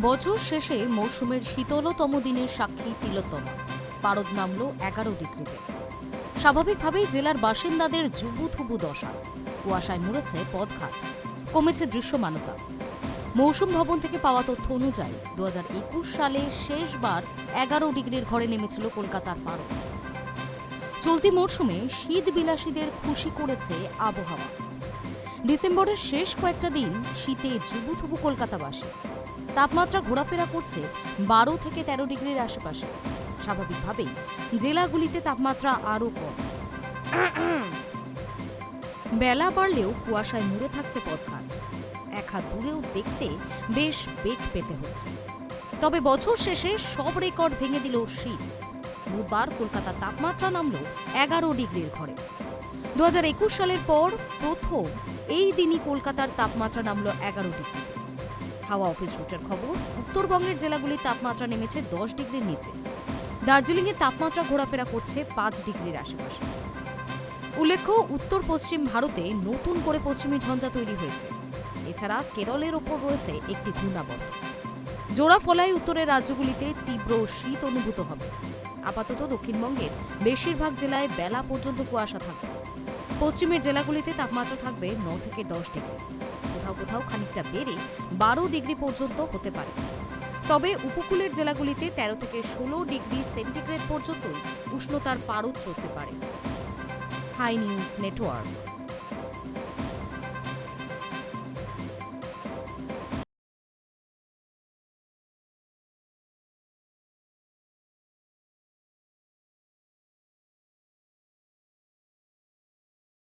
বছর শেষে মৌসুমের শীতলতম দিনের সাক্ষী তিলোত্তমা। পারদ নামল 11 ডিগ্রিতে। স্বাভাবিকভাবেই জেলার বাসিন্দাদের জুবুথুবু দশা। কুয়াশায় মুড়েছে পথঘাট, কমেছে দৃশ্যমানতা। মৌসুম ভবন থেকে পাওয়া তথ্য অনুযায়ী 2021 সালে শেষবার 11 ডিগ্রির ঘরে নেমেছিল কলকাতার পারদ। চলতি মৌসুমে শীত বিলাসীদের খুশি করেছে আবহাওয়া। ডিসেম্বরের শেষ কয়েকটা দিন শীতে জুবুথুবু কলকাতাবাসী। তাপমাত্রা ঘোরাফেরা করছে 12 থেকে 13 ডিগ্রির আশেপাশে। স্বাভাবিকভাবেই জেলাগুলিতে তাপমাত্রা আরও কম। বেলা বাড়লেও কুয়াশায় মুড়ে থাকছে পথঘাট। এক হাত দূরেও দেখতে বেশ বেগ পেতে হচ্ছে। তবে বছর শেষে সব রেকর্ড ভেঙে দিল শীত। বুধবার কলকাতার তাপমাত্রা নামল 11 ডিগ্রির ঘরে। 2021 সালের পর প্রথম এই দিনই কলকাতার তাপমাত্রা নামল 11 ডিগ্রি। হাওয়া অফিস সূত্রের খবর, উত্তরবঙ্গের জেলাগুলির তাপমাত্রা নেমেছে 10 ডিগ্রির নিচে। দার্জিলিংয়ে তাপমাত্রা ঘোরাফেরা করছে 5 ডিগ্রির আশেপাশে। উল্লেখ্য, উত্তর পশ্চিম ভারতে নতুন করে পশ্চিমী ঝঞ্ঝা তৈরি হয়েছে। এছাড়া কেরলের ওপর রয়েছে একটি ঘূর্ণাবর্ত। জোড়া ফলায় উত্তরের রাজ্যগুলিতে তীব্র শীত অনুভূত হবে। আপাতত দক্ষিণবঙ্গের বেশিরভাগ জেলায় বেলা পর্যন্ত কুয়াশা থাকবে। পশ্চিমের জেলাগুলিতে তাপমাত্রা থাকবে 9 থেকে 10 ডিগ্রি। কোথাও কোথাও খানিকটা বেড়ে 12 ডিগ্রি পর্যন্ত হতে পারে। তবে উপকূলের জেলাগুলিতে 13 থেকে 16 ডিগ্রি সেন্টিগ্রেড পর্যন্ত উষ্ণতার পারদ চলতে পারে। Hi News network.